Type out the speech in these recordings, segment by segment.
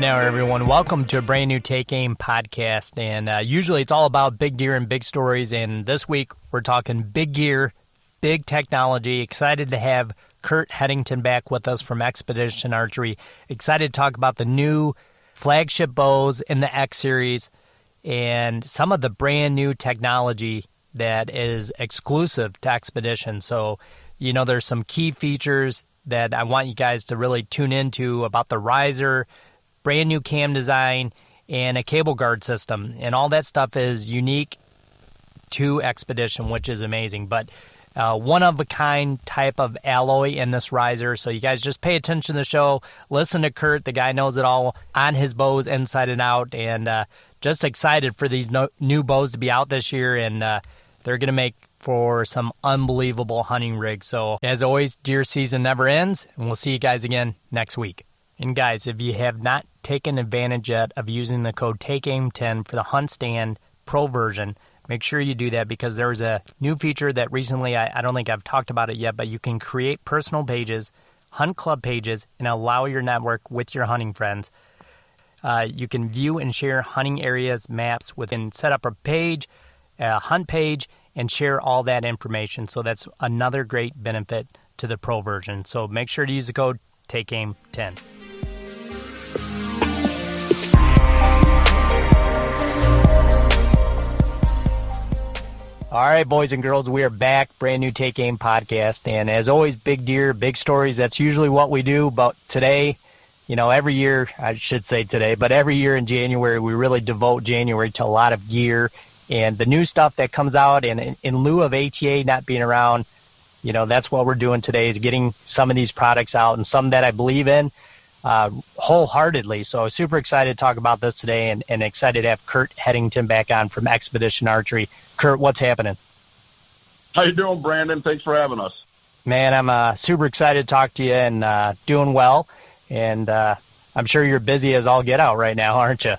now, everyone. Welcome to a brand new Take Aim podcast. And usually it's all about big deer and big stories. And this week we're talking big gear, big technology. Excited to have Curt Headington back with us from Xpedition Archery. Excited to talk about the new flagship bows in the X series and some of the brand new technology that is exclusive to Xpedition. So, there's some key features that I want you guys to really tune into about the riser, brand new cam design, and a cable guard system. And all that stuff is unique to Xpedition, which is amazing. But one-of-a-kind type of alloy in this riser. So you guys just pay attention to the show. Listen to Curt. The guy knows it all on his bows inside and out. And just excited for these new bows to be out this year. And they're going to make for some unbelievable hunting rigs. So as always, deer season never ends. And we'll see you guys again next week. And guys, if you have not taken advantage yet of using the code TAKEAIM10 for the Huntstand Pro version, make sure you do that because there's a new feature that recently, I don't think I've talked about it yet, but you can create personal pages, hunt club pages, and allow your network with your hunting friends. You can view and share hunting areas, maps within, set up a page, a hunt page, and share all that information. So that's another great benefit to the Pro version. So make sure to use the code TAKEAIM10. All right, boys and girls, we are back, brand new Take Aim podcast. And as always, big deer, big stories. That's usually what we do. But today, every year, I should say today, but every year in January, we really devote January to a lot of gear and the new stuff that comes out. And in lieu of ATA not being around, that's what we're doing today is getting some of these products out and some that I believe in wholeheartedly. So I was super excited to talk about this today and excited to have Curt Headington back on from Xpedition Archery. Curt, what's happening? How you doing, Brandon? Thanks for having us. Man, I'm super excited to talk to you and doing well. And I'm sure you're busy as all get out right now, aren't you?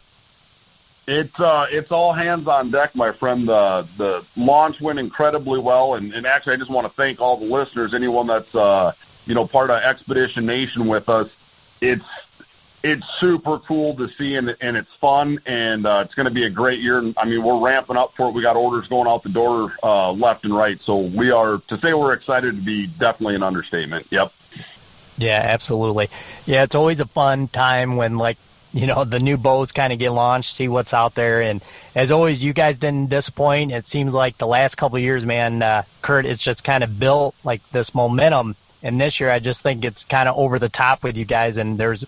It's all hands on deck, my friend. The launch went incredibly well, and actually I just want to thank all the listeners, anyone that's part of Expedition Nation with us. It's super cool to see, and it's fun, and it's going to be a great year. I mean, we're ramping up for it. We got orders going out the door left and right, so we are, to say we're excited to be definitely an understatement. Yep. Yeah, absolutely. Yeah, it's always a fun time when, the new bows kind of get launched, see what's out there. And as always, you guys didn't disappoint. It seems like the last couple of years, man, Curt, it's just kind of built like this momentum. And this year, I just think it's kind of over the top with you guys. And there's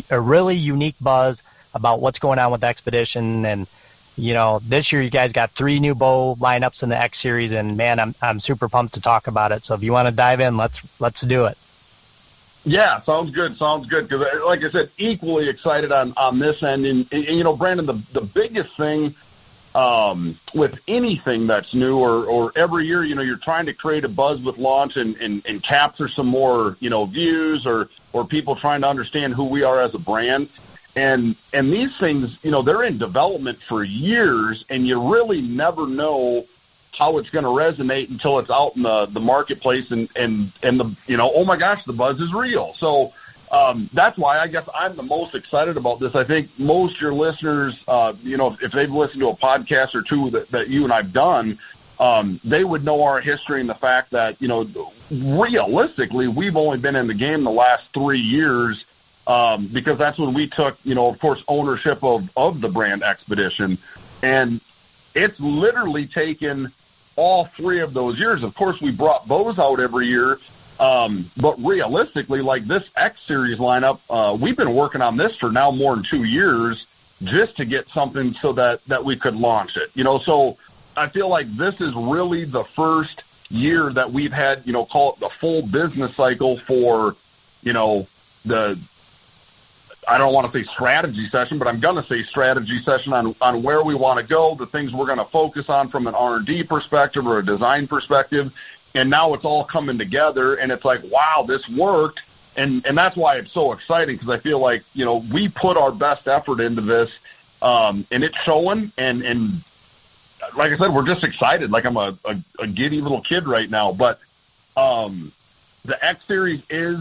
a really unique buzz about what's going on with Expedition. And, this year you guys got 3 new bow lineups in the X series. And, man, I'm super pumped to talk about it. So if you want to dive in, let's do it. Yeah, sounds good. Because, like I said, equally excited on this end. And Brandon, the biggest thing with anything that's new or every year, you're trying to create a buzz with launch and capture some more, views or people trying to understand who we are as a brand. And these things, they're in development for years, and you really never know how it's going to resonate until it's out in the marketplace and the, oh my gosh, the buzz is real. So that's why I guess I'm the most excited about this. I think most of your listeners, if they've listened to a podcast or two that you and I've done, they would know our history and the fact that, realistically, we've only been in the game the last 3 years because that's when we took, of course, ownership of the brand Xpedition. And it's literally taken all 3 of those years. Of course, we brought bows out every year, but realistically, like this X series lineup, we've been working on this for now more than 2 years just to get something so that we could launch it. So I feel like this is really the first year that we've had, call it the full business cycle for, I don't want to say strategy session, but I'm going to say strategy session on where we want to go, the things we're going to focus on from an R&D perspective or a design perspective. And now it's all coming together, and it's like, wow, this worked. And that's why it's so exciting, because I feel like, we put our best effort into this, and it's showing. And like I said, we're just excited. Like I'm a giddy little kid right now. But the X Series is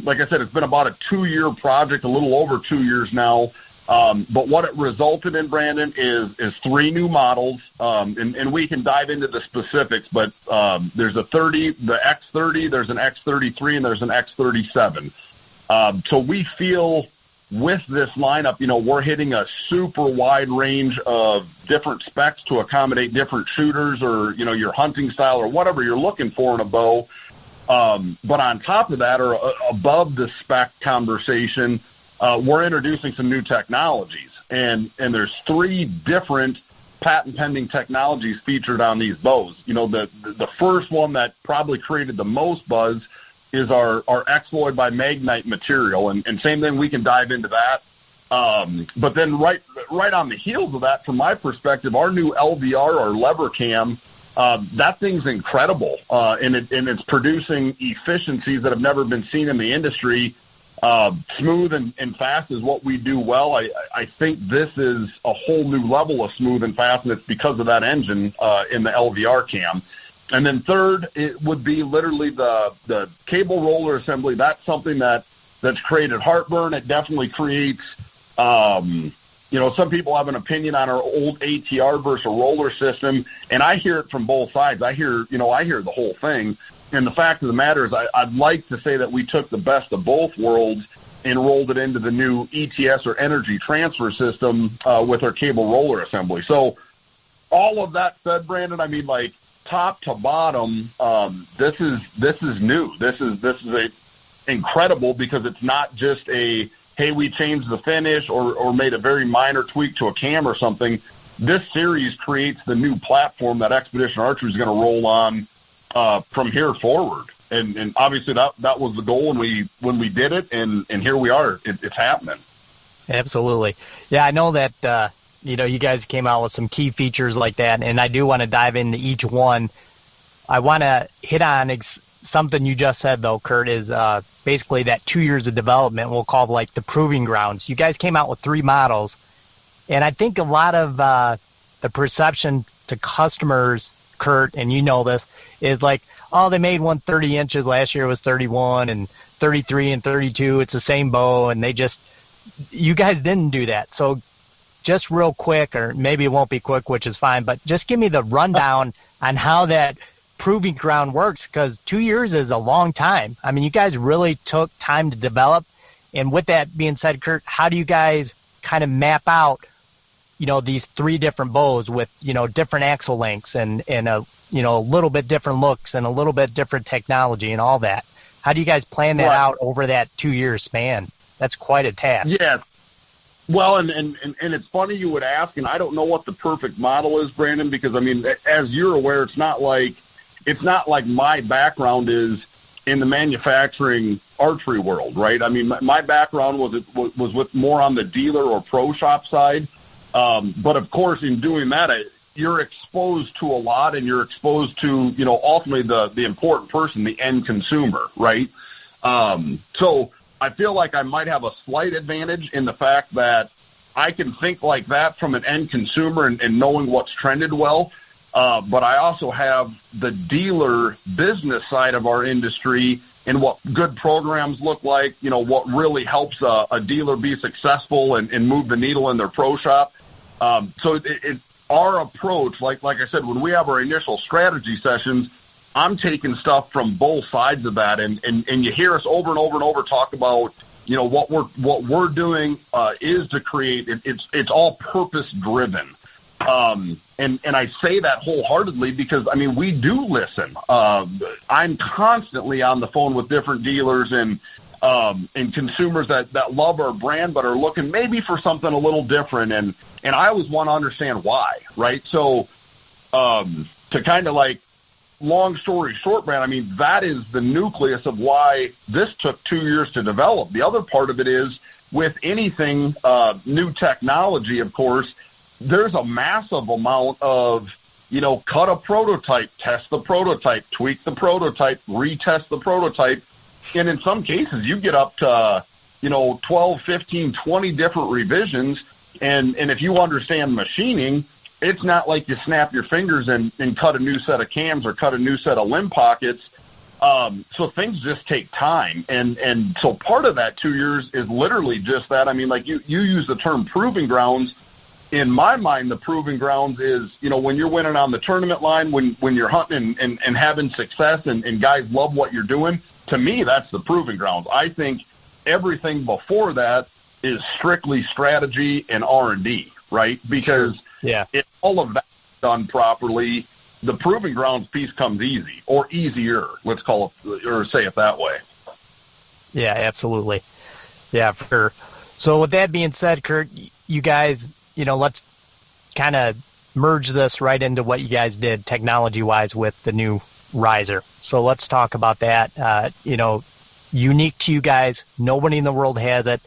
like I said, it's been about a 2-year project, a little over 2 years now. But what it resulted in, Brandon, is 3 new models, and we can dive into the specifics, but there's a 30, the X30, there's an X33, and there's an X37. So we feel with this lineup, we're hitting a super wide range of different specs to accommodate different shooters or, your hunting style or whatever you're looking for in a bow. But on top of that, or above the spec conversation, we're introducing some new technologies, and there's 3 different patent-pending technologies featured on these bows. The first one that probably created the most buzz is our X-Loy by Magnite material, and same thing, we can dive into that. But then right on the heels of that, from my perspective, our new LVR, or lever cam, that thing's incredible, and it's producing efficiencies that have never been seen in the industry. Smooth and fast is what we do well. I think this is a whole new level of smooth and fast, and it's because of that engine in the LVR cam. And then third, it would be literally the cable roller assembly. That's something that's created heartburn. It definitely creates, some people have an opinion on our old ATR versus a roller system, and I hear it from both sides. I hear the whole thing. And the fact of the matter is I'd like to say that we took the best of both worlds and rolled it into the new ETS, or energy transfer system, with our cable roller assembly. So all of that said, Brandon, top to bottom, this is new. This is incredible, because it's not just a, hey, we changed the finish or made a very minor tweak to a cam or something. This series creates the new platform that Xpedition Archery is going to roll on from here forward. And obviously that was the goal when we did it, and here we are. It's happening. Absolutely. Yeah, I know that you guys came out with some key features like that, and I do want to dive into each one. I want to hit on something you just said, though, Curt, is basically that 2 years of development we'll call like the proving grounds. You guys came out with 3 models, and I think a lot of the perception to customers, Curt, and you know this, is like, oh, they made one 30 inches last year, it was 31, and 33 and 32, it's the same bow, and you guys didn't do that. So just real quick, or maybe it won't be quick, which is fine, but just give me the rundown on how that proving ground works, because 2 years is a long time. I mean, you guys really took time to develop. And with that being said, Curt, how do you guys kind of map out, these 3 different bows with, different axle lengths and a little bit different looks and a little bit different technology and all that? How do you guys plan that out over that 2-year span? That's quite a task. Yeah. Well, and it's funny you would ask, and I don't know what the perfect model is, Brandon, because, as you're aware, it's not like my background is in the manufacturing archery world, right? My background was with more on the dealer or pro shop side. But, of course, in doing that, you're exposed to a lot, and you're exposed to, ultimately the important person, the end consumer, right? So I feel like I might have a slight advantage in the fact that I can think like that from an end consumer and knowing what's trended well. But I also have the dealer business side of our industry and what good programs look like, what really helps a dealer be successful and move the needle in their pro shop. So our approach, like I said, when we have our initial strategy sessions, I'm taking stuff from both sides of that, and you hear us over and over and over talk about, what we're doing is to create. It's all purpose driven, and I say that wholeheartedly because we do listen. I'm constantly on the phone with different dealers and consumers that love our brand but are looking maybe for something a little different, and I always want to understand why, right? So to kind of long story short, Brand, that is the nucleus of why this took 2 years to develop. The other part of it is with anything new technology, of course, there's a massive amount of, cut a prototype, test the prototype, tweak the prototype, retest the prototype. And in some cases, you get up to, 12, 15, 20 different revisions. And if you understand machining, it's not like you snap your fingers and cut a new set of cams or cut a new set of limb pockets. So things just take time. And so part of that 2 years is literally just that. I mean, like you use the term proving grounds. In my mind, the proving grounds is, when you're winning on the tournament line, when you're hunting and having success and guys love what you're doing, to me, that's the proving grounds. I think everything before that is strictly strategy and R&D, right? Because if all of that's done properly, the proving grounds piece comes easy, or easier, let's call it, or say it that way. Yeah, absolutely. Yeah, for sure. So with that being said, Curt, you guys, let's kind of merge this right into what you guys did technology-wise with the new riser. So let's talk about that. Unique to you guys. Nobody in the world has it.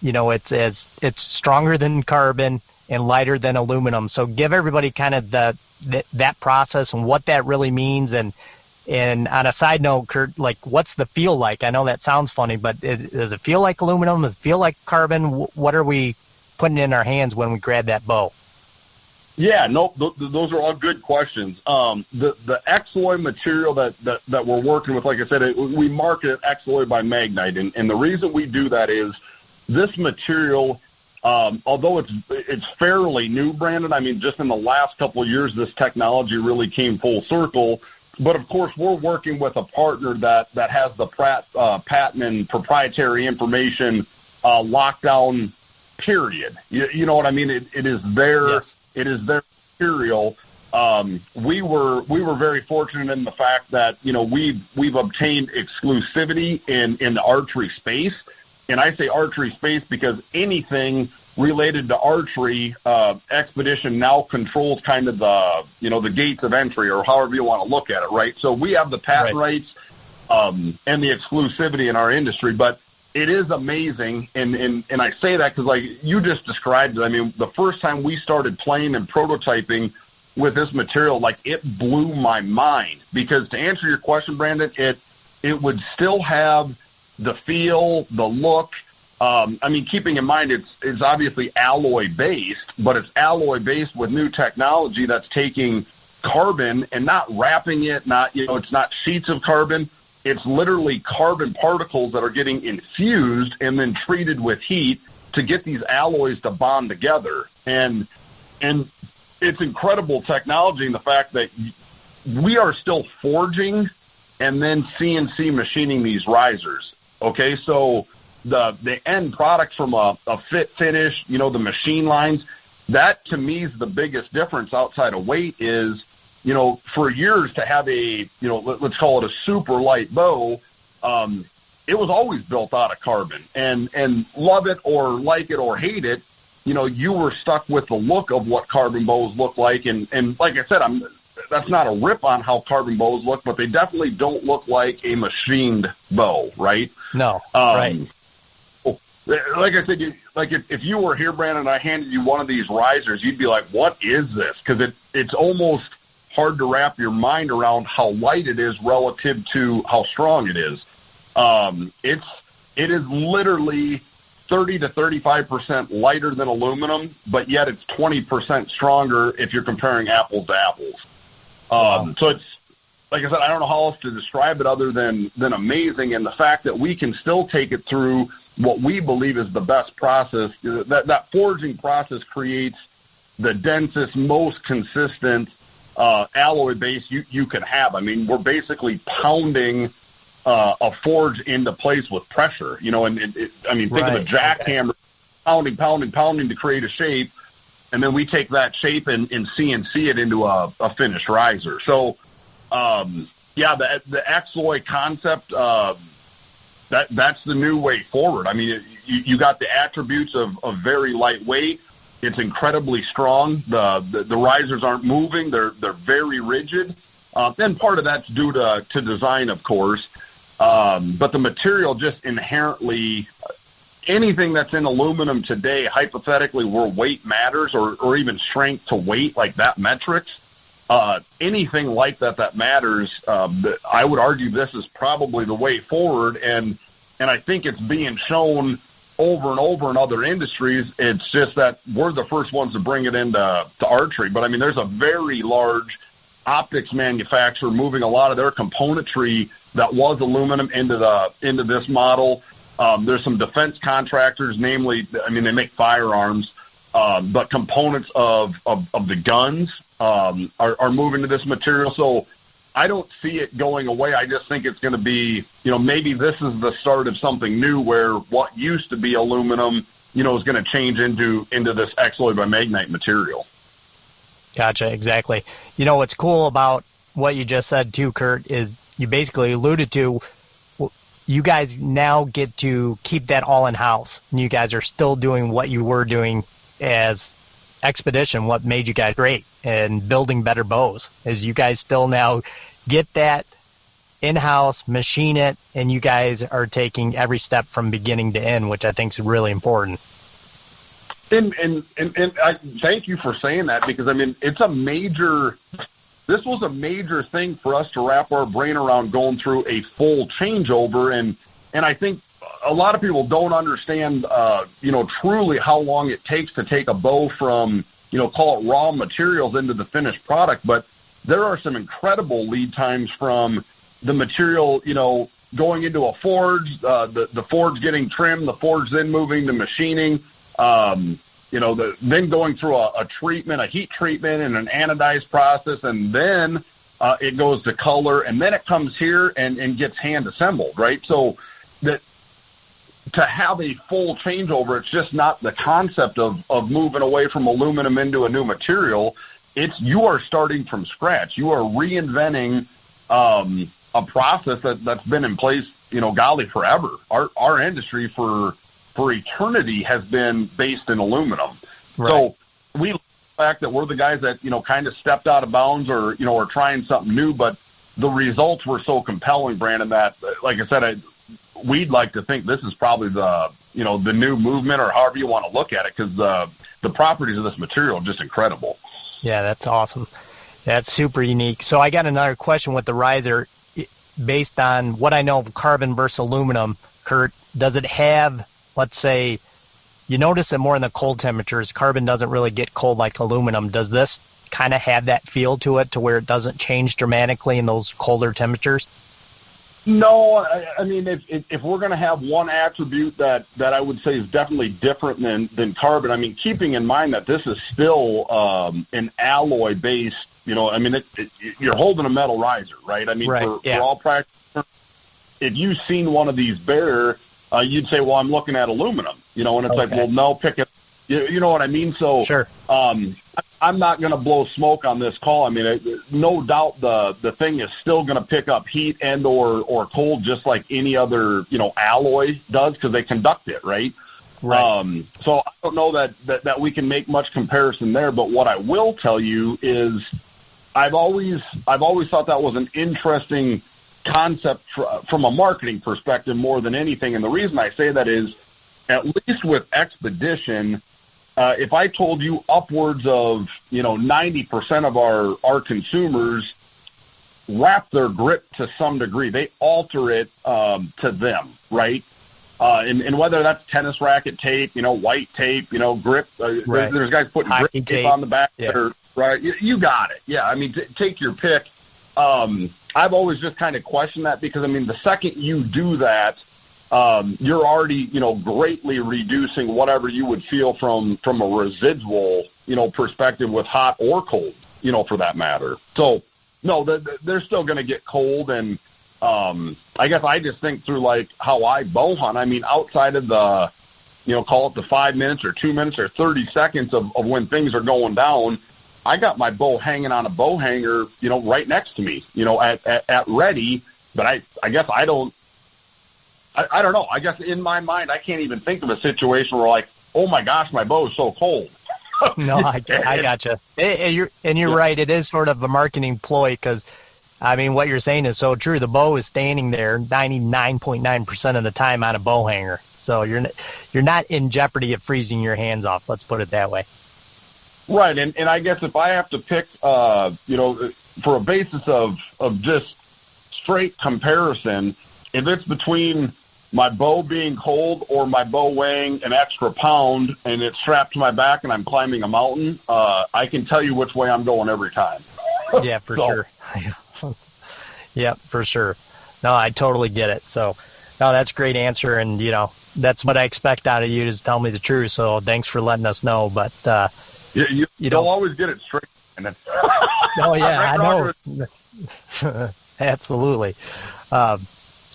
It's stronger than carbon and lighter than aluminum. So give everybody kind of that process and what that really means. And on a side note, Curt, like, what's the feel like? I know that sounds funny, but does it feel like aluminum? Does it feel like carbon? What are we putting in our hands when we grab that bow? Yeah, no, those are all good questions. The X-Loy material that we're working with, like I said, we market X-Loy by Magnite, and the reason we do that is this material, although it's fairly new, Brandon. I mean, just in the last couple of years, this technology really came full circle. But of course, we're working with a partner that has the patent and proprietary information locked down. Period. You know what I mean? It is their. Yes. It is their material. We were very fortunate in the fact that we've obtained exclusivity in the archery space, and I say archery space because anything related to archery, Xpedition now controls kind of the gates of entry, or however you want to look at it, right? So we have the patent rights and the exclusivity in our industry, but it is amazing, and I say that because, like you just described it, I mean, the first time we started playing and prototyping with this material, like, it blew my mind. Because to answer your question, Brandon, it would still have the feel, the look. I mean, keeping in mind it's obviously alloy-based, but it's alloy-based with new technology that's taking carbon and not wrapping it, it's not sheets of carbon. It's literally carbon particles that are getting infused and then treated with heat to get these alloys to bond together. And it's incredible technology in the fact that we are still forging and then CNC machining these risers. Okay, so the end product from a fit finish, the machine lines, that to me is the biggest difference outside of weight is, for years to have let's call it a super light bow, it was always built out of carbon. And love it or like it or hate it, you were stuck with the look of what carbon bows look like. And like I said, that's not a rip on how carbon bows look, but they definitely don't look like a machined bow, right? No, right. Like I said, if you were here, Brandon, and I handed you one of these risers, you'd be like, what is this? Because it's almost hard to wrap your mind around how light it is relative to how strong it is. It is literally 30 to 35% lighter than aluminum, but yet it's 20% stronger if you're comparing apples to apples. So it's, like I said, I don't know how else to describe it other than amazing, and the fact that we can still take it through what we believe is the best process. That forging process creates the densest, most consistent alloy base you can have. I mean, we're basically pounding a forge into place with pressure, think of a jackhammer, pounding to create a shape, and then we take that shape and CNC it into a finished riser. So, the X-Loy concept, that's the new way forward. I mean, you got the attributes of very lightweight. It's incredibly strong. The risers aren't moving. They're very rigid. And part of that's due to design, of course. But the material just inherently, anything that's in aluminum today, hypothetically, where weight matters or even strength to weight, like that metrics, anything like that matters, I would argue this is probably the way forward. And I think it's being shown over and over in other industries. It's just that we're the first ones to bring it into archery. But, I mean, there's a very large optics manufacturer moving a lot of their componentry that was aluminum into this model. There's some defense contractors, namely, I mean, they make firearms, but components of the guns are moving to this material. So I don't see it going away. I just think it's going to be, maybe this is the start of something new where what used to be aluminum, is going to change into this X-Loy by Magnite material. Gotcha, exactly. What's cool about what you just said too, Curt, is you basically alluded to you guys now get to keep that all in-house, and you guys are still doing what you were doing as Xpedition, what made you guys great, and building better bows, is you guys still now get that in-house, machine it, and you guys are taking every step from beginning to end, which I think is really important. And I thank you for saying that, because, I mean, this was a major thing for us to wrap our brain around going through a full changeover. And I think a lot of people don't understand, truly how long it takes to take a bow from, call it raw materials into the finished product. But there are some incredible lead times from the material, going into a forge, the forge getting trimmed, the forge then moving to machining, then going through a treatment, a heat treatment and an anodized process, and then it goes to color, and then it comes here and gets hand assembled, right? So that to have a full changeover, it's just not the concept of moving away from aluminum into a new material. You are starting from scratch. You are reinventing a process that's been in place, golly, forever. Our industry for eternity has been based in aluminum. Right. So we like the fact that we're the guys that, kind of stepped out of bounds or, are trying something new, but the results were so compelling, Brandon, that, like I said, we'd like to think this is probably the new movement, or however you want to look at it, because the properties of this material are just incredible. Yeah, that's awesome. That's super unique. So I got another question with the riser. Based on what I know of carbon versus aluminum, Curt, does it have, let's say, you notice it more in the cold temperatures. Carbon doesn't really get cold like aluminum. Does this kind of have that feel to it, to where it doesn't change dramatically in those colder temperatures? No, I mean, if we're going to have one attribute that I would say is definitely different than carbon, I mean, keeping in mind that this is still an alloy-based, you're holding a metal riser, right? I mean, right, for all practice, if you've seen one of these bare, you'd say, well, I'm looking at aluminum, and it's like, well, no, pick it. You know what I mean? So sure. I'm not going to blow smoke on this call. I mean, no doubt the thing is still going to pick up heat and or cold just like any other, alloy does, because they conduct it, right? Right. So I don't know that we can make much comparison there, but what I will tell you is I've always thought that was an interesting concept from a marketing perspective more than anything. And the reason I say that is, at least with Xpedition, if I told you upwards of 90% of our consumers wrap their grip to some degree, they alter it to them, right? And whether that's tennis racket tape, white tape, grip. Right. There's guys putting grip tape on the back. Yeah. Right. You got it. Yeah. I mean, take your pick. I've always just kind of questioned that, because, I mean, the second you do that, you're already, greatly reducing whatever you would feel from a residual, perspective with hot or cold, for that matter. So, no, they're still going to get cold. And I guess I just think through, like, how I bow hunt. I mean, outside of the, call it the 5 minutes or 2 minutes or 30 seconds of when things are going down, I got my bow hanging on a bow hanger, right next to me, at ready. But I guess I don't know. I guess in my mind, I can't even think of a situation where, like, oh my gosh, my bow is so cold. No, I gotcha. And you're right. It is sort of a marketing ploy, because, I mean, what you're saying is so true. The bow is standing there 99.9% of the time on a bow hanger, so you're not in jeopardy of freezing your hands off. Let's put it that way. Right, and I guess if I have to pick, for a basis of just straight comparison, if it's between my bow being cold or my bow weighing an extra pound and it's strapped to my back and I'm climbing a mountain, I can tell you which way I'm going every time. Yeah, for sure. Yeah, for sure. No, I totally get it. So, no, that's a great answer, and that's what I expect out of you, is tell me the truth. So, thanks for letting us know. But you don't always get it straight. Oh yeah, I know. Absolutely.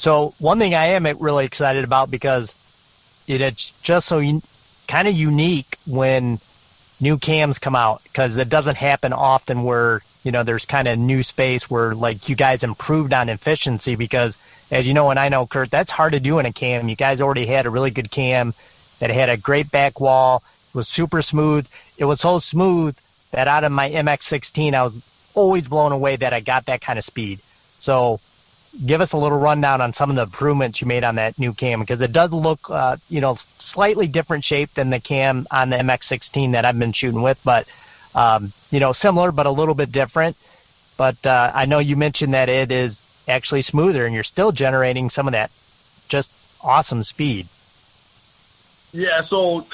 So one thing I am really excited about, because it's just so kind of unique when new cams come out, because it doesn't happen often where there's kind of new space where like you guys improved on efficiency, because as you know, and I know, Curt, that's hard to do in a cam. You guys already had a really good cam that had a great back wall, was super smooth. It was so smooth that out of my MX-16, I was always blown away that I got that kind of speed. So give us a little rundown on some of the improvements you made on that new cam, because it does look, slightly different shape than the cam on the MX-16 that I've been shooting with, but, similar but a little bit different. But I know you mentioned that it is actually smoother, and you're still generating some of that just awesome speed. Yeah, so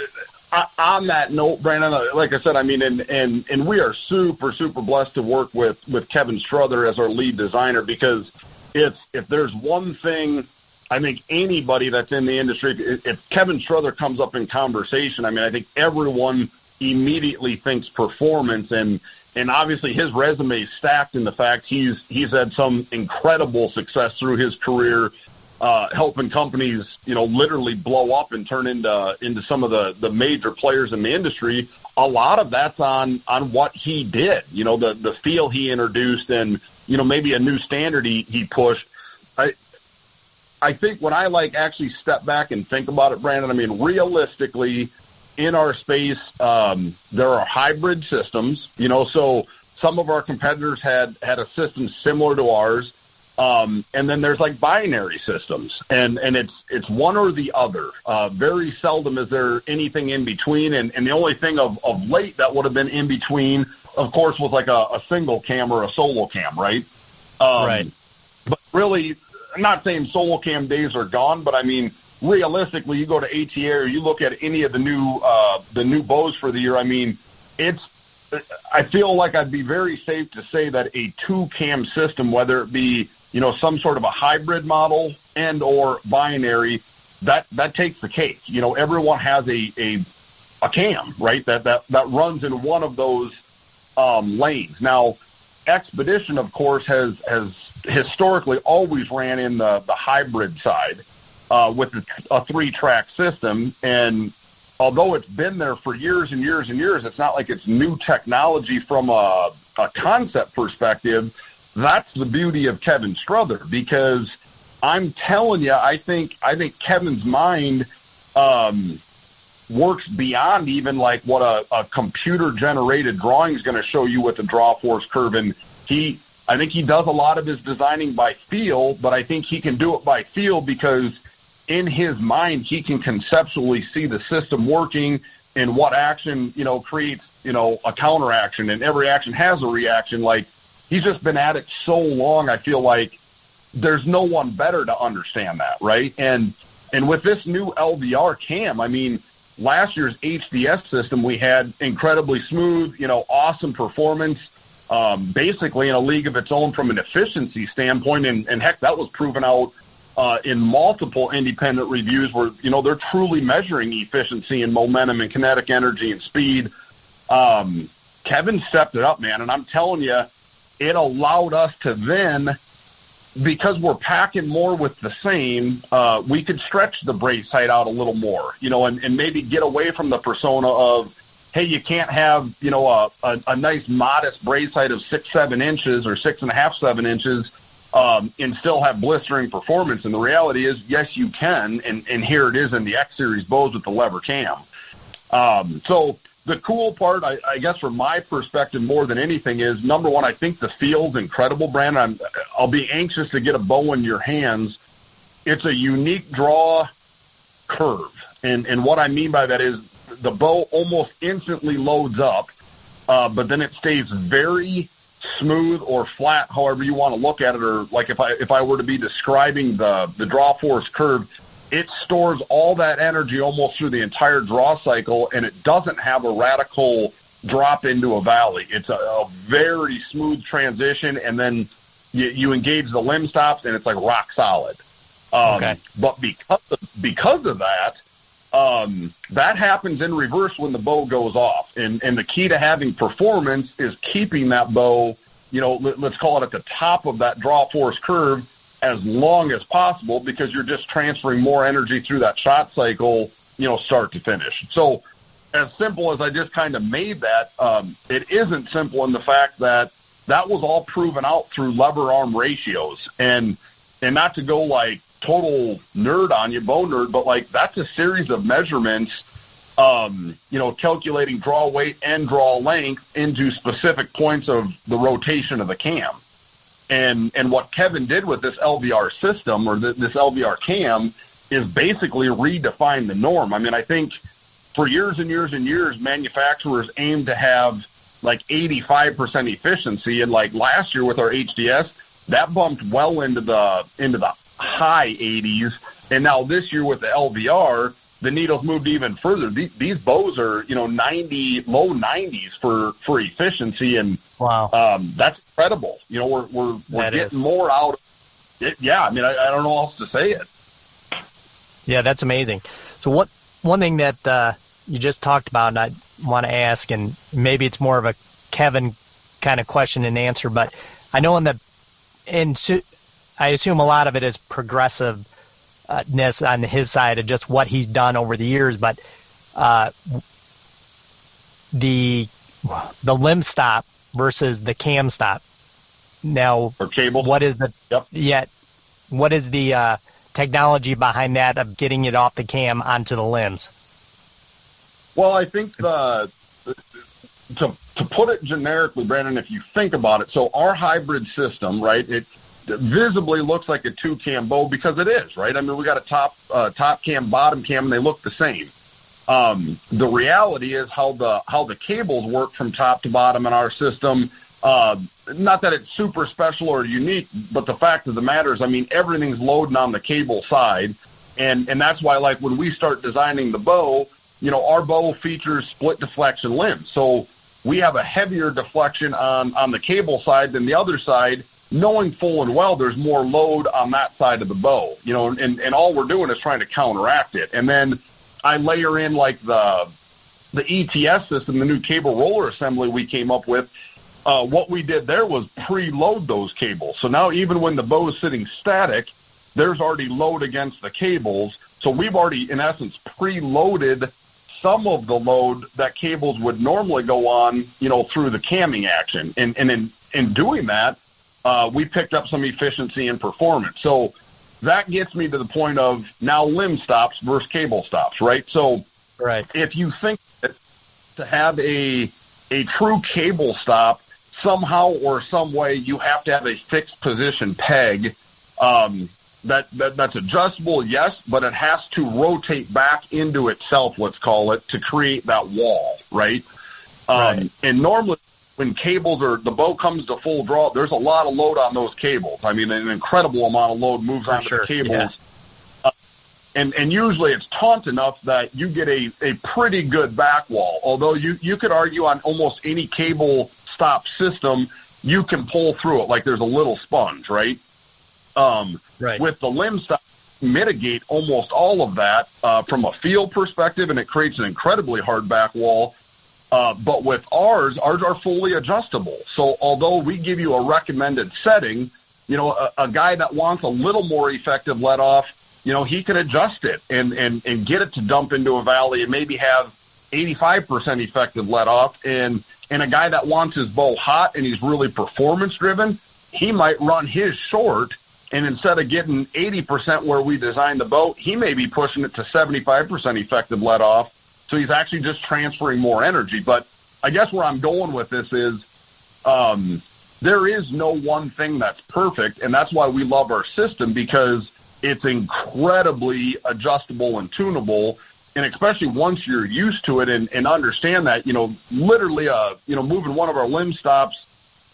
on that note, Brandon, like I said, I mean, and we are super, super blessed to work with Kevin Strother as our lead designer, because if there's one thing, I think anybody that's in the industry, if Kevin Strother comes up in conversation, I mean, I think everyone immediately thinks performance, and obviously his resume is stacked in the fact he's had some incredible success through his career, helping companies, literally blow up and turn into some of the major players in the industry. A lot of that's on what he did, the feel he introduced, and, maybe a new standard he pushed. I think when I actually step back and think about it, Brandon, I mean, realistically, in our space, there are hybrid systems, so some of our competitors had a system similar to ours. And then there's binary systems, and it's one or the other. Very seldom is there anything in between, and the only thing of late that would have been in between, of course, was a single cam or a solo cam, right? Right. But really, I'm not saying solo cam days are gone, but I mean, realistically, you go to ATA or you look at any of the new bows for the year, I mean, I feel like I'd be very safe to say that a 2-cam system, whether it be some sort of a hybrid model and or binary, that takes the cake. Everyone has a cam, right? That runs in one of those lanes. Now, Xpedition, of course, has historically always ran in the hybrid side with a 3-track system, and although it's been there for years and years and years, it's not like it's new technology from a concept perspective. That's the beauty of Kevin Strother, because I'm telling you, I think Kevin's mind works beyond even what a computer-generated drawing is going to show you with the draw force curve. And I think he does a lot of his designing by feel, but I think he can do it by feel because in his mind he can conceptually see the system working and what action creates a counteraction, and every action has a reaction. He's just been at it so long, I feel like there's no one better to understand that, right? And with this new LVR cam, I mean, last year's HDS system, we had incredibly smooth, awesome performance, basically in a league of its own from an efficiency standpoint, and heck, that was proven out in multiple independent reviews where, they're truly measuring efficiency and momentum and kinetic energy and speed. Kevin stepped it up, man, and I'm telling you, it allowed us to then, because we're packing more with the same, we could stretch the brace height out a little more, and maybe get away from the persona of, hey, you can't have, a nice modest brace height of 6-7 inches or 6.5-7 inches and still have blistering performance. And the reality is, yes, you can, and here it is in the X-Series bows with the lever cam. So the cool part, I guess from my perspective more than anything is, number one, I think the feel's incredible, Brandon. I'll be anxious to get a bow in your hands. It's a unique draw curve. And what I mean by that is the bow almost instantly loads up, but then it stays very smooth or flat, however you want to look at it. Or if I were to be describing the draw force curve, it stores all that energy almost through the entire draw cycle, and it doesn't have a radical drop into a valley. It's a very smooth transition, and then you engage the limb stops, and it's like rock solid. Okay. But because of that, that happens in reverse when the bow goes off. And the key to having performance is keeping that bow, let's call it at the top of that draw force curve as long as possible, because you're just transferring more energy through that shot cycle, start to finish. So as simple as I just kind of made that, it isn't simple in the fact that was all proven out through lever arm ratios. And not to go like total nerd on you, bow nerd, but like that's a series of measurements, calculating draw weight and draw length into specific points of the rotation of the cam. And what Kevin did with this LVR system, or this LVR cam, is basically redefine the norm. I mean, I think for years and years and years, manufacturers aim to have like 85% efficiency, and like last year with our HDS, that bumped well into the high 80s, and now this year with the LVR, the needles moved even further. These bows are, 90, low 90s for efficiency, and wow, that's incredible. We're getting more out of it. Yeah, I mean, I don't know how else to say it. Yeah, that's amazing. So one thing that you just talked about, and I want to ask, and maybe it's more of a Kevin kind of question and answer, but I know I assume a lot of it is progressiveness on his side of just what he's done over the years, but the limb stop versus the cam stop. Now, or cable. what is the what is the technology behind that of getting it off the cam onto the limbs? Well, I think to put it generically, Brandon, if you think about it, so our hybrid system, right, it visibly looks like a two-cam bow because it is, right? I mean, we got a top cam, bottom cam, and they look the same. The reality is how the cables work from top to bottom in our system. Not that it's super special or unique, but the fact of the matter is, I mean, everything's loading on the cable side, and that's why, like, when we start designing the bow, our bow features split deflection limbs. So we have a heavier deflection on the cable side than the other side, knowing full and well there's more load on that side of the bow, and all we're doing is trying to counteract it. And then I layer in like the ETS system, the new cable roller assembly we came up with. What we did there was preload those cables. So now even when the bow is sitting static, there's already load against the cables. So we've already, in essence, preloaded some of the load that cables would normally go on, through the camming action. And in doing that, we picked up some efficiency and performance. So that gets me to the point of now limb stops versus cable stops, right? So right. If you think that to have a true cable stop, somehow or some way you have to have a fixed position peg that's adjustable, yes, but it has to rotate back into itself, let's call it, to create that wall, right? Right. And normally when the bow comes to full draw, there's a lot of load on those cables. I mean, an incredible amount of load moves onto the cables. Yeah. And usually it's taut enough that you get a pretty good back wall. Although you could argue on almost any cable stop system, you can pull through it like there's a little sponge, right? Right. With the limb stop, mitigate almost all of that from a feel perspective, and it creates an incredibly hard back wall. But with ours are fully adjustable. So although we give you a recommended setting, a guy that wants a little more effective let off, he can adjust it and get it to dump into a valley and maybe have 85% effective let off. And a guy that wants his bow hot and he's really performance driven, he might run his short, and instead of getting 80% where we designed the bow, he may be pushing it to 75% effective let off. So he's actually just transferring more energy. But I guess where I'm going with this is there is no one thing that's perfect, and that's why we love our system, because it's incredibly adjustable and tunable. And especially once you're used to it and understand that, literally, moving one of our limb stops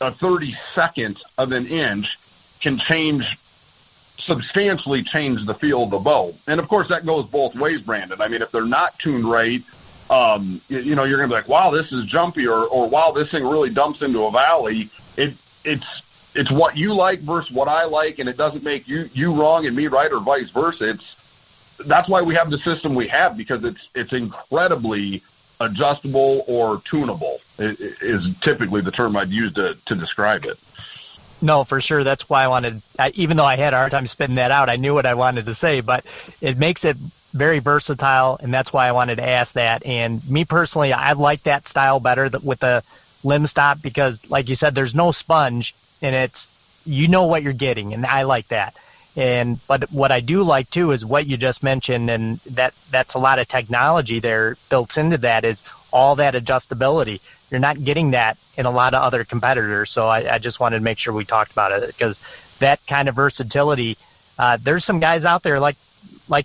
a 32nd of an inch can substantially change the feel of the bow. And of course that goes both ways, Brandon. I mean, if they're not tuned right, you know, you're going to be like, wow, this is jumpy, or wow, this thing really dumps into a valley. It's what you like versus what I like, and it doesn't make you wrong and me right, or vice versa. That's why we have the system we have, because it's incredibly adjustable or tunable is typically the term I'd use to describe it. No, for sure. That's why even though I had a hard time spitting that out, I knew what I wanted to say, but it makes it very versatile, and that's why I wanted to ask that. And me personally, I like that style better with the limb stop, because like you said, there's no sponge, and you know what you're getting, and I like that. But what I do like too is what you just mentioned, and that's a lot of technology there built into that, is all that adjustability. You're not getting that in a lot of other competitors, so I just wanted to make sure we talked about it, because that kind of versatility, there's some guys out there like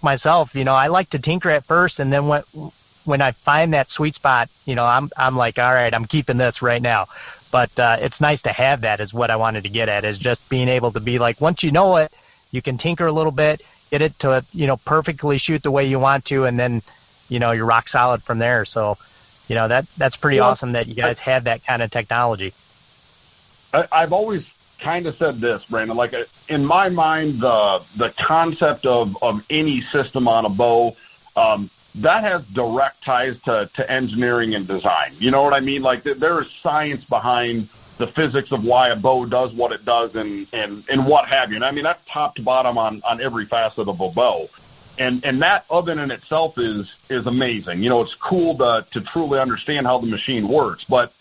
myself, you know, I like to tinker at first, and then when I find that sweet spot, you know, I'm like, all right, I'm keeping this right now. But it's nice to have that, is what I wanted to get at, is just being able to be like, once you know it, you can tinker a little bit, get it to, you know, perfectly shoot the way you want to, and then, you know, you're rock solid from there. So, you know, that's pretty awesome that you guys have that kind of technology. I've always kind of said this, Brandon, like in my mind, the concept of any system on a bow, that has direct ties to engineering and design. You know what I mean? Like there is science behind the physics of why a bow does what it does and what have you. And I mean, that's top to bottom on every facet of a bow. And that of and in itself is amazing. You know, it's cool to truly understand how the machine works. But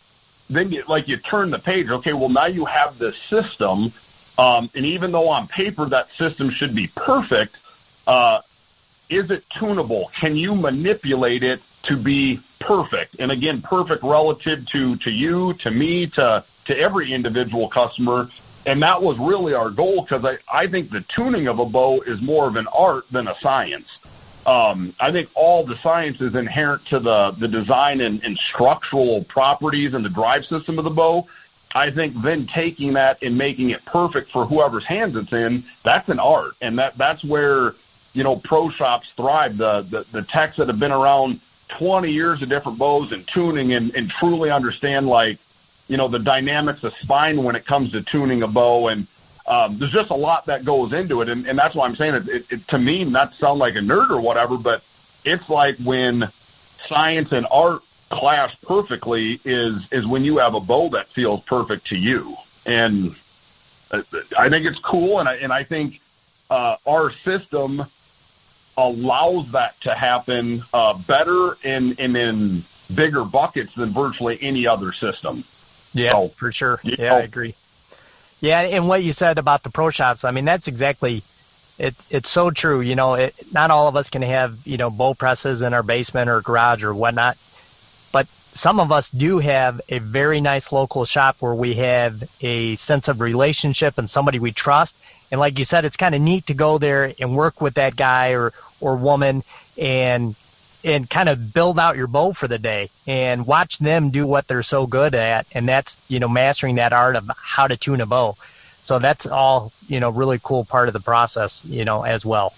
then you turn the page, okay, well, now you have this system, and even though on paper that system should be perfect, is it tunable? Can you manipulate it to be perfect? And again, perfect relative to you, to me, to every individual customer. And that was really our goal, because I think the tuning of a bow is more of an art than a science. I think all the science is inherent to the design and structural properties and the drive system of the bow. I think then taking that and making it perfect for whoever's hands it's in, that's an art. And that's where, you know, pro shops thrive. The techs that have been around 20 years of different bows and tuning and truly understand, like, you know, the dynamics of spine when it comes to tuning a bow. And there's just a lot that goes into it. And that's why I'm saying it to me, not to sound like a nerd or whatever, but it's like when science and art clash perfectly is when you have a bow that feels perfect to you. And I think it's cool. And I think our system allows that to happen better and in bigger buckets than virtually any other system. Yeah, so, for sure. Yeah, I agree. Yeah, and what you said about the pro shops, I mean, that's exactly, it's so true. You know, not all of us can have, you know, bow presses in our basement or garage or whatnot, but some of us do have a very nice local shop where we have a sense of relationship and somebody we trust. And like you said, it's kind of neat to go there and work with that guy or woman and kind of build out your bow for the day and watch them do what they're so good at. And that's, you know, mastering that art of how to tune a bow. So that's all, you know, really cool part of the process, you know, as well.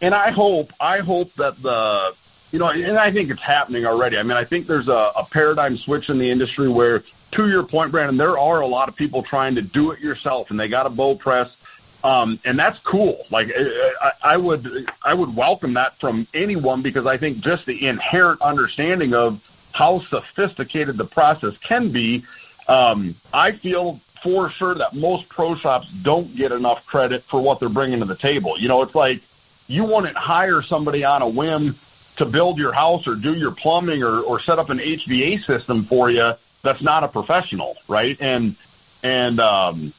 And I hope that you know, and I think it's happening already. I mean, I think there's a paradigm switch in the industry where, to your point, Brandon, there are a lot of people trying to do it yourself, and they got a bow press. And that's cool. Like I would welcome that from anyone, because I think just the inherent understanding of how sophisticated the process can be, I feel for sure that most pro shops don't get enough credit for what they're bringing to the table. You know, it's like you wouldn't hire somebody on a whim to build your house or do your plumbing or set up an HVAC system for you that's not a professional, right? And I'd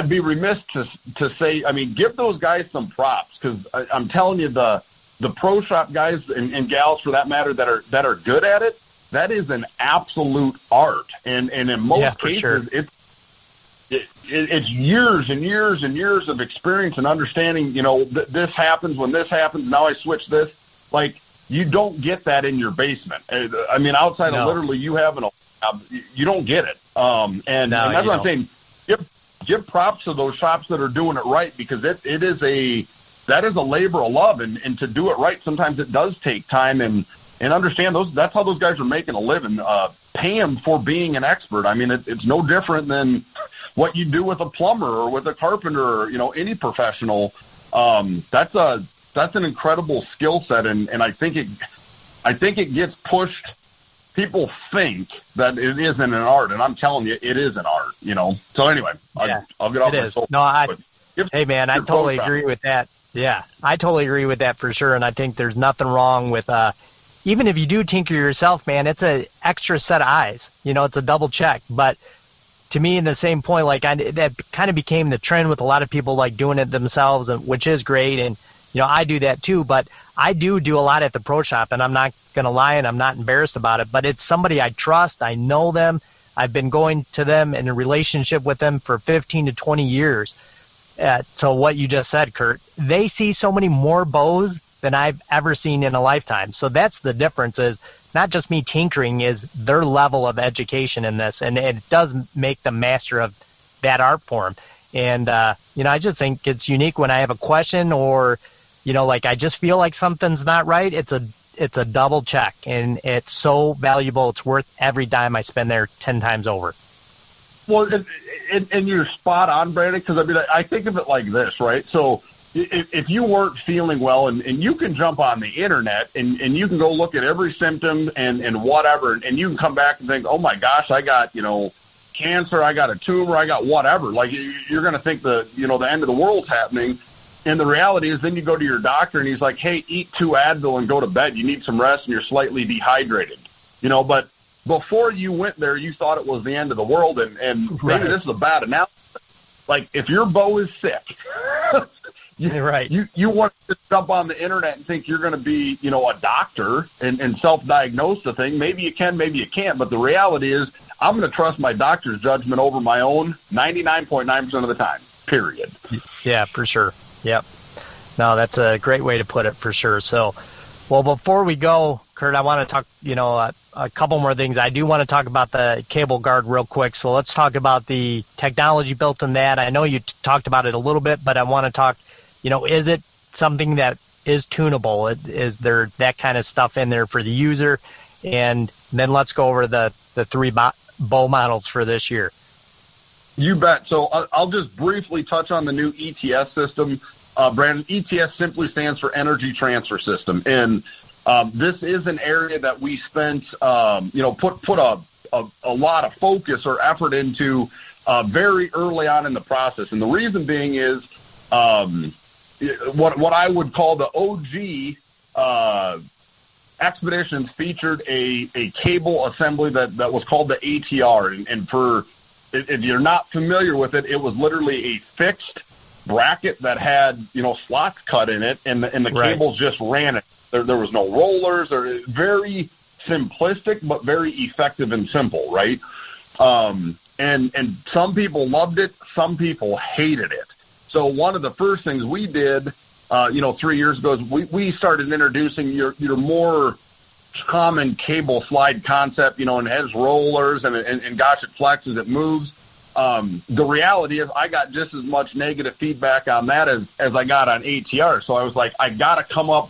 be remiss to say, I mean, give those guys some props, because I'm telling you, the pro shop guys and gals, for that matter, that are good at it, that is an absolute art. And in most cases, sure, it's years and years and years of experience and understanding. You know, this happens when this happens. Now I switch this. Like, you don't get that in your basement. I mean, outside of literally you having you don't get it. And that's what I'm saying. Give props to those shops that are doing it right, because that is a labor of love, and to do it right, sometimes it does take time. And and understand that's how those guys are making a living. Pay them for being an expert. I mean, it's no different than what you do with a plumber or with a carpenter or, any professional. That's an incredible skill set, and I think it gets pushed. People think that it isn't an art, and I'm telling you, it is an art. So anyway, I'll get off my soapbox. No, hey man, I totally agree with that. Yeah, I totally agree with that for sure, and I think there's nothing wrong with even if you do tinker yourself, man, it's an extra set of eyes. It's a double check. But to me, in the same point, that kind of became the trend with a lot of people doing it themselves, which is great. And I do that too. But I do a lot at the pro shop, and I'm not going to lie, and I'm not embarrassed about it. But it's somebody I trust. I know them. I've been going to them in a relationship with them for 15 to 20 years. So what you just said, Curt, they see so many more bows than I've ever seen in a lifetime. So that's the difference, is not just me tinkering, is their level of education in this. And it does make them master of that art form. And, I just think it's unique when I have a question or, I just feel like something's not right. It's a double check, and it's so valuable. It's worth every dime I spend there 10 times over. Well, and you're spot on, Brandon, because I think of it like this, right? So if you weren't feeling well, and you can jump on the internet and you can go look at every symptom and whatever, and you can come back and think, oh my gosh, I got, cancer, I got a tumor, I got whatever. You're going to think the end of the world's happening. And the reality is then you go to your doctor and he's like, hey, eat 2 Advil and go to bed. You need some rest and you're slightly dehydrated. But before you went there, you thought it was the end of the world. And maybe this is a bad announcement. If your bow is sick, you want to jump on the internet and think you're going to be, a doctor and self-diagnose the thing. Maybe you can, maybe you can't. But the reality is I'm going to trust my doctor's judgment over my own 99.9% of the time, period. Yeah, for sure. Yep. No, that's a great way to put it, for sure. So, well, before we go, Curt, I want to talk, a couple more things. I do want to talk about the cable guard real quick. So let's talk about the technology built in that. I know you talked about it a little bit, but I want to talk, is it something that is tunable? Is there that kind of stuff in there for the user? And then let's go over the 3 bow models for this year. You bet. So I'll just briefly touch on the new ETS system. Brandon, ETS simply stands for Energy Transfer System. And this is an area that we spent, put a lot of focus or effort into very early on in the process. And the reason being is what I would call the OG Xpeditions featured a cable assembly that was called the ATR. And for if you're not familiar with it, it was literally a fixed bracket that had, slots cut in it, and the cables just ran it. There was no rollers. Very simplistic, but very effective and simple, right? And some people loved it. Some people hated it. So one of the first things we did, 3 years ago, is we started introducing your more common cable slide concept, and it has rollers, and gosh, it flexes, it moves. The reality is I got just as much negative feedback on that as I got on ATR. So I was like, we got to come up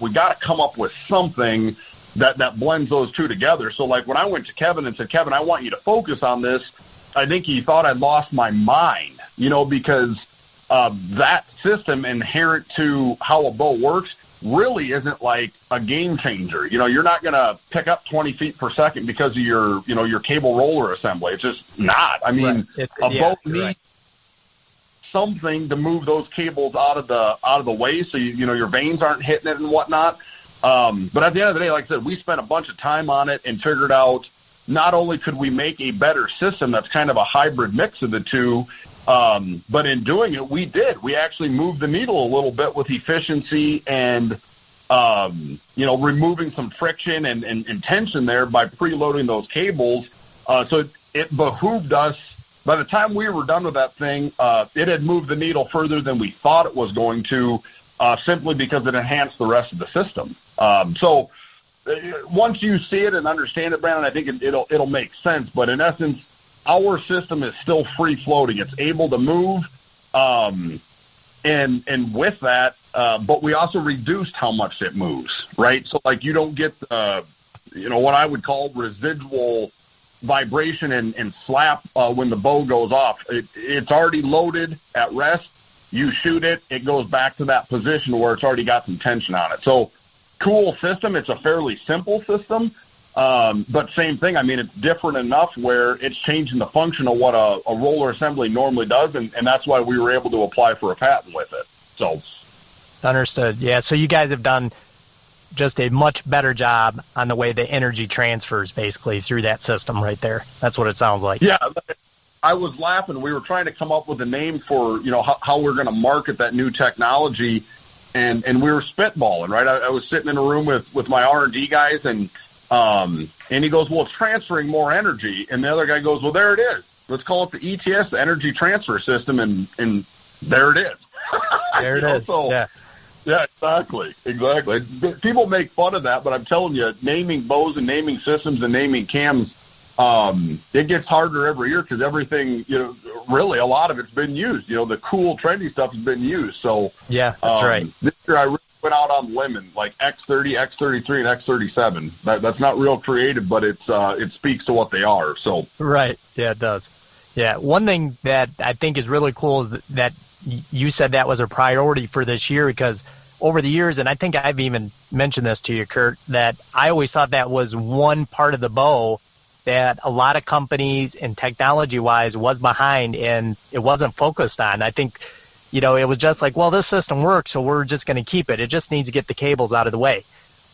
with something that blends those two together. So when I went to Kevin and said, Kevin, I want you to focus on this, I think he thought I'd lost my mind, because that system inherent to how a bow works really isn't like a game changer. You're not going to pick up 20 feet per second because of your cable roller assembly. It's just not. I mean, a bow needs something to move those cables out of the way, so your vanes aren't hitting it and whatnot. But at the end of the day, like I said, we spent a bunch of time on it and figured out not only could we make a better system that's kind of a hybrid mix of the two, but in doing it, we did. We actually moved the needle a little bit with efficiency and, removing some friction and tension there by preloading those cables. So it behooved us. By the time we were done with that thing, it had moved the needle further than we thought it was going to, simply because it enhanced the rest of the system. So once you see it and understand it, Brandon, I think it'll make sense. But in essence, our system is still free floating. It's able to move, and with that, but we also reduced how much it moves, right? So you don't get the what I would call residual vibration and slap when the bow goes off. It's already loaded at rest. You shoot it, it goes back to that position where it's already got some tension on it. So cool system. It's a fairly simple system, but same thing. I mean, it's different enough where it's changing the function of what a roller assembly normally does, and that's why we were able to apply for a patent with it. So understood. Yeah, so you guys have done just a much better job on the way the energy transfers basically through that system right there. That's what it sounds like. Yeah, I was laughing. We were trying to come up with a name for, how we're going to market that new technology, and we were spitballing, right? I was sitting in a room with my R&D guys, and he goes, well, it's transferring more energy. And the other guy goes, well, there it is. Let's call it the ETS, the Energy Transfer System, and there it is. There it is. So, yeah, exactly. People make fun of that, but I'm telling you, naming bows and naming systems and naming cams, it gets harder every year because everything, really a lot of it's been used. The cool, trendy stuff has been used. So yeah, that's right. This year I really went out on lemon, like X30, X33, and X37. That's not real creative, but it speaks to what they are. So right, yeah, it does. Yeah, one thing that I think is really cool is that you said that was a priority for this year, because over the years, and I think I've even mentioned this to you, Curt, that I always thought that was one part of the bow that a lot of companies and technology-wise was behind and it wasn't focused on. I think, it was just like, well, this system works, so we're just going to keep it. It just needs to get the cables out of the way.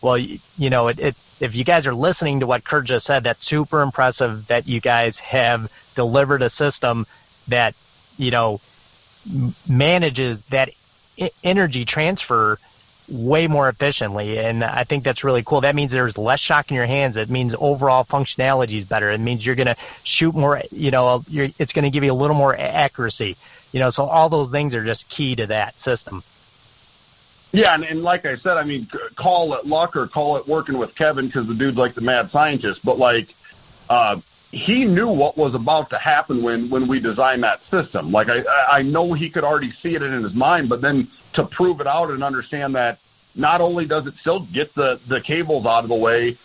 Well, if you guys are listening to what Curt just said, that's super impressive that you guys have delivered a system that, manages that energy transfer way more efficiently, and I think that's really cool. That means there's less shock in your hands. It means overall functionality is better. It means you're going to shoot more, it's going to give you a little more accuracy. So all those things are just key to that system. Yeah, and like I said, I mean, call it luck or call it working with Kevin, because the dude's like the mad scientist, but he knew what was about to happen when we designed that system. Like, I know he could already see it in his mind, but then to prove it out and understand that not only does it still get the cables out of the way,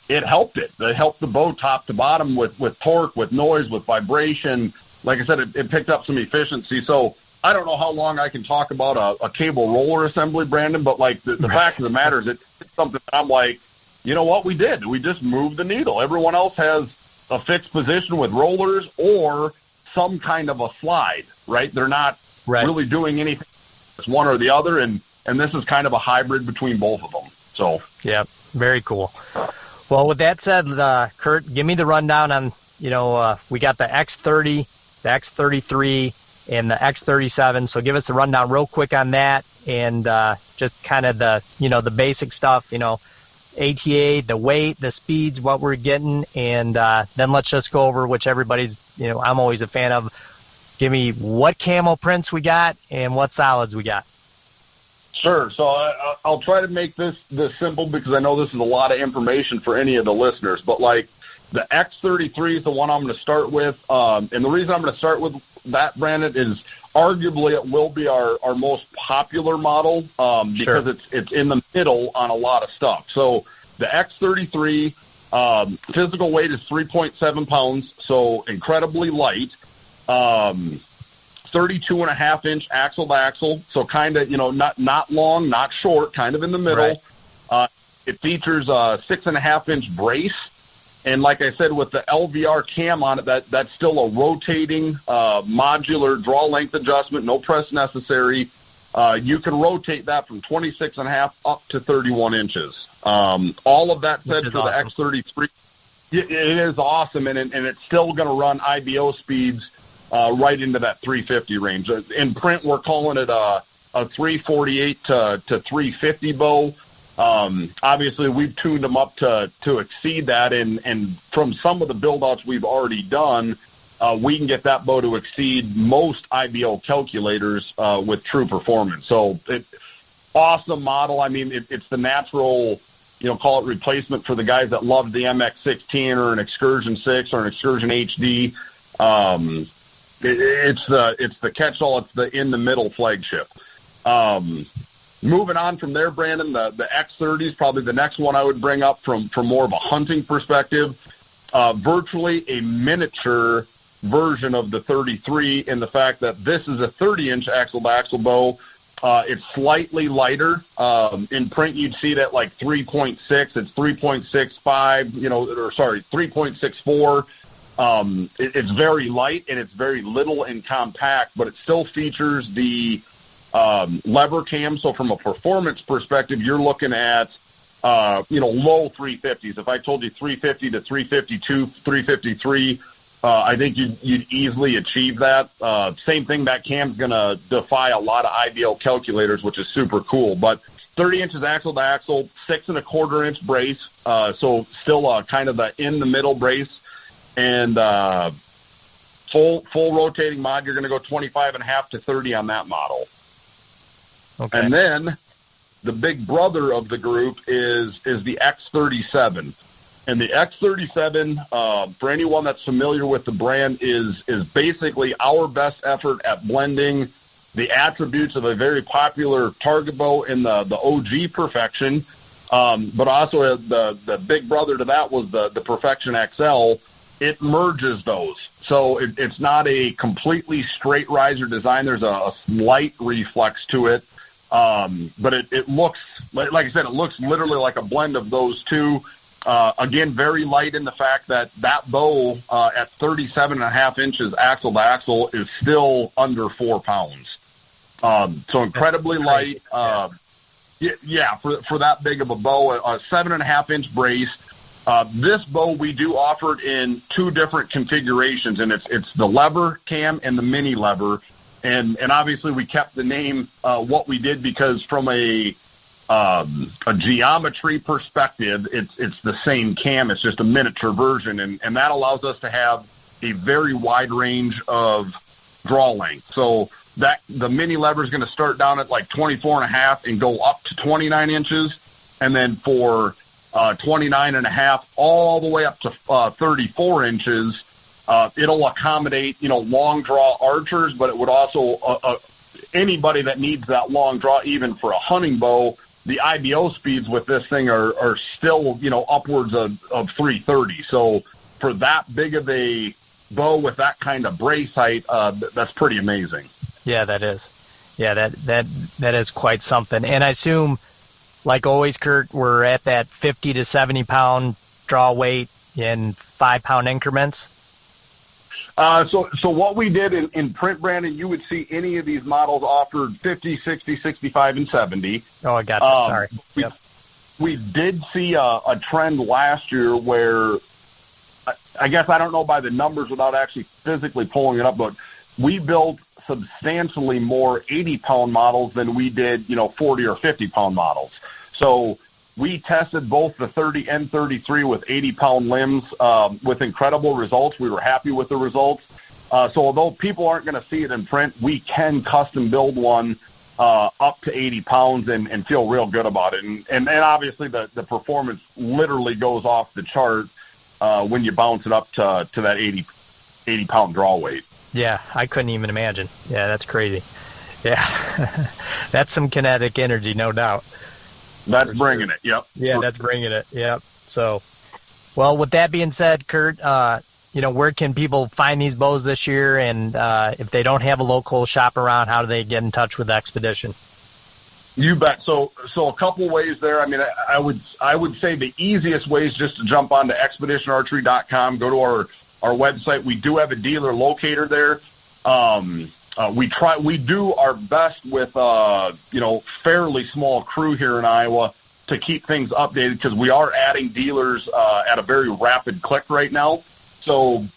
it helped it. It helped the bow top to bottom with torque, with noise, with vibration. Like I said, it picked up some efficiency. So I don't know how long I can talk about a cable roller assembly, Brandon, but the fact of the matter is it's something that I'm like, you know what, we did. We just moved the needle. Everyone else has a fixed position with rollers or some kind of a slide, right? They're not really doing anything. It's one or the other, and this is kind of a hybrid between both of them. So yeah, very cool. Well, with that said, Curt, give me the rundown on, we got the X30, the X33, and the X37. So give us a rundown real quick on that, and just kind of the basic stuff, ATA, the weight, the speeds, what we're getting, and then let's just go over which everybody's, I'm always a fan of. Give me what camo prints we got and what solids we got. Sure. So I'll try to make this simple, because I know this is a lot of information for any of the listeners, but the X33 is the one I'm going to start with. And the reason I'm going to start with that, Brandon, is arguably it will be our most popular model, because it's in the middle on a lot of stuff. So the X33 physical weight is 3.7 pounds, so incredibly light. 32.5-inch axle to axle, so kind of, not long, not short, kind of in the middle. Right. It features a 6.5-inch brace. And like I said, with the LVR cam on it, that's still a rotating, modular draw length adjustment, no press necessary. You can rotate that from 26.5 up to 31 inches. All of that said, for awesome. The X33, it is awesome, and it's still going to run IBO speeds right into that 350 range. In print, we're calling it a 348 to 350 bow. Obviously, we've tuned them up to exceed that, and from some of the build-outs we've already done, we can get that bow to exceed most IBO calculators with true performance. So, awesome model. I mean, it's the natural, call it replacement for the guys that love the MX-16 or an Excursion 6 or an Excursion HD. It's the catch-all. It's the in-the-middle flagship. Moving on from there, Brandon, the X30 is probably the next one I would bring up from more of a hunting perspective. Virtually a miniature version of the 33 in the fact that this is a 30-inch axle-to-axle bow. It's slightly lighter. In print, you'd see it at like 3.6. It's 3.65, 3.64. It's very light, and it's very little and compact, but it still features the lever cam. So from a performance perspective, you're looking at, low 350s. If I told you 350 to 352, 353, I think you'd easily achieve that. Same thing, that cam's going to defy a lot of IBL calculators, which is super cool. But 30 inches axle to axle, 6.25 inch brace, so still kind of the in the middle brace, and full rotating mod. You're going to go 25.5 to 30 on that model. Okay. And then the big brother of the group is the X37. And the X37, for anyone that's familiar with the brand, is basically our best effort at blending the attributes of a very popular target bow in the OG Perfection, but also the big brother to that was the Perfection XL. It merges those. So it's not a completely straight riser design. There's a slight reflex to it. But it looks, like I said, it looks literally like a blend of those two. Again, very light in the fact that bow at 37.5 inches axle to axle is still under 4 pounds. So incredibly light. For that big of a bow, a 7.5 inch brace. This bow we do offer it in 2 different configurations, and it's the lever cam and the mini lever. And obviously we kept the name what we did because from a geometry perspective, it's the same cam. It's just a miniature version, and that allows us to have a very wide range of draw length. So that the mini lever is going to start down at like 24.5 and go up to 29 inches, and then for 29.5 all the way up to 34 inches. It'll accommodate, long draw archers, but it would also, anybody that needs that long draw, even for a hunting bow, the IBO speeds with this thing are still, upwards of 330. So for that big of a bow with that kind of brace height, that's pretty amazing. Yeah, that is. Yeah, that is quite something. And I assume, like always, Curt, we're at that 50 to 70 pound draw weight in 5 pound increments. So what we did in print, Brandon, you would see any of these models offered 50, 60, 65, and 70. Oh, I got that. Sorry. Yep. We did see a trend last year where, I guess I don't know by the numbers without actually physically pulling it up, but we built substantially more 80-pound models than we did, 40 or 50-pound models. So we tested both the 30 and 33 with 80-pound limbs with incredible results. We were happy with the results. So although people aren't going to see it in print, we can custom build one up to 80 pounds and feel real good about it. And obviously the performance literally goes off the chart when you bounce it up to that 80-pound draw weight. Yeah, I couldn't even imagine. Yeah, that's crazy. Yeah, that's some kinetic energy, no doubt. That's bringing it, yep. Yeah, that's bringing it, yep. So, well, with that being said, Curt, where can people find these bows this year? And if they don't have a local shop around, how do they get in touch with Xpedition? You bet. So a couple ways there. I mean, I would say the easiest way is just to jump onto XpeditionArchery.com, go to our website. We do have a dealer locator there. We do our best with fairly small crew here in Iowa to keep things updated because we are adding dealers at a very rapid click right now. So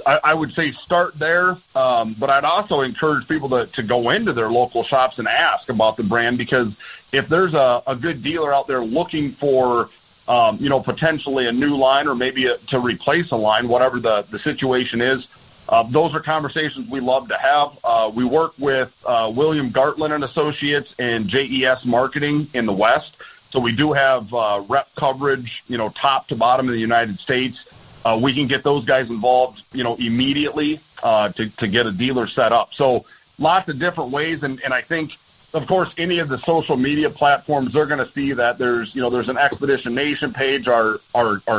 I would say start there, but I'd also encourage people to go into their local shops and ask about the brand, because if there's a good dealer out there looking for potentially a new line or maybe to replace a line, whatever the situation is, those are conversations we love to have. We work with William Gartland and Associates and JES Marketing in the West. So we do have rep coverage, top to bottom in the United States. We can get those guys involved, immediately to get a dealer set up. So lots of different ways. And I think of course, any of the social media platforms, they're going to see that there's an Xpedition Nation page, our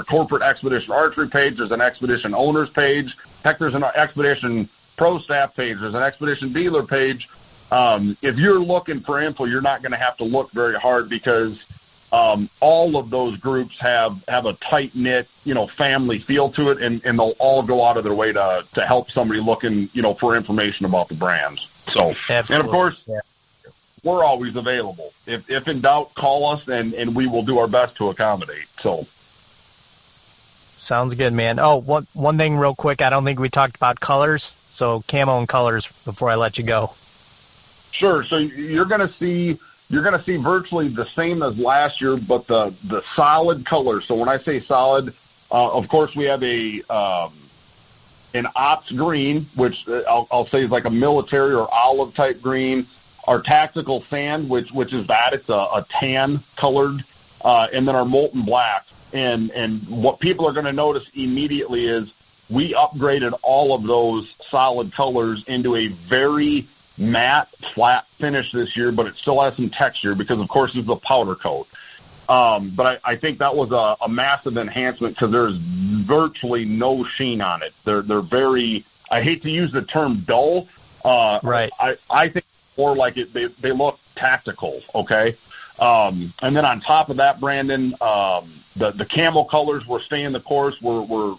corporate Xpedition Archery page, there's an Xpedition Owners page, heck, there's an Xpedition Pro Staff page, there's an Xpedition Dealer page. If you're looking for info, you're not going to have to look very hard because all of those groups have a tight-knit, family feel to it, and they'll all go out of their way to help somebody looking, for information about the brands. So, absolutely. And of course, we're always available. If in doubt, call us, and we will do our best to accommodate. So, sounds good, man. Oh, one thing real quick. I don't think we talked about colors. So camo and colors before I let you go. Sure. So you're going to see virtually the same as last year, but the solid colors. So when I say solid, of course we have an ops green, which I'll say is like a military or olive type green. Our tactical sand, which is that, it's a tan colored, and then our molten black. And what people are going to notice immediately is we upgraded all of those solid colors into a very matte, flat finish this year, but it still has some texture because, of course, it's a powder coat. But I think that was a massive enhancement because there's virtually no sheen on it. They're very, I hate to use the term dull. Right. I think more like they look tactical, okay? And then on top of that, Brandon, the camel colors were staying the course. We're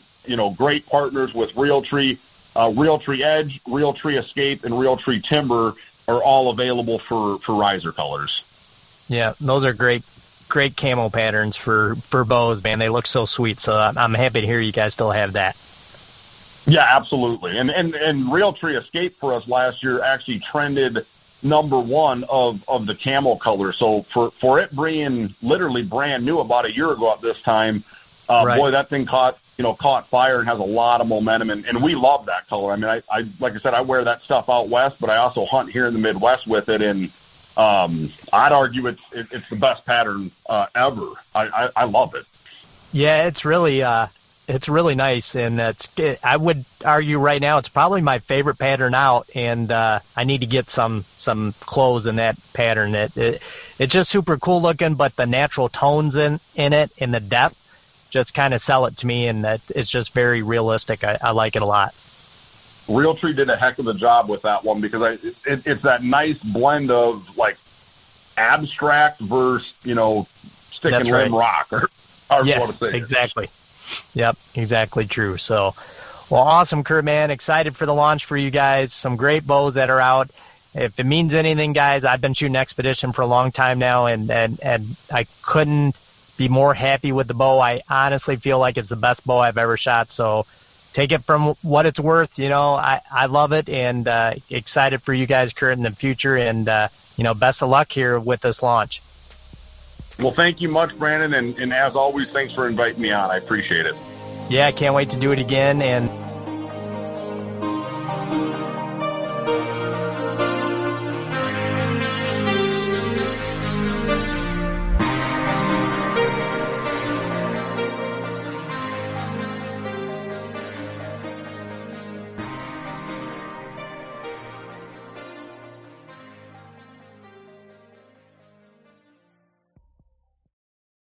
great partners with Realtree. Realtree Edge, Realtree Escape, and Realtree Timber are all available for riser colors. Yeah, those are great camo patterns for bows, man. They look so sweet, so I'm happy to hear you guys still have that. Yeah, absolutely. And Realtree Escape for us last year actually trended number one of the camo color. So for it being literally brand new about a year ago at this time, right. Boy, that thing caught fire and has a lot of momentum, and we love that color. I mean, I like I said, I wear that stuff out west, but I also hunt here in the Midwest with it, and I'd argue it's the best pattern ever. I love it. Yeah, it's really nice, and I would argue right now it's probably my favorite pattern out, and I need to get some clothes in that pattern. It's just super cool looking, but the natural tones in it and the depth just kind of sell it to me, and that it's just very realistic. I like it a lot. Realtree did a heck of a job with that one because it's that nice blend of like abstract versus stick and limb rock or yeah, so to say. Exactly. Yep, exactly true. So, well, awesome, Curt, man. Excited for the launch for you guys. Some great bows that are out. If it means anything, guys, I've been shooting Xpedition for a long time now, and I couldn't be more happy with the bow. I honestly feel like it's the best bow I've ever shot. So take it from what it's worth. I love it, and excited for you guys, Curt, in the future. And, best of luck here with this launch. Well, thank you much, Brandon. And as always, thanks for inviting me on. I appreciate it. Yeah, I can't wait to do it again. And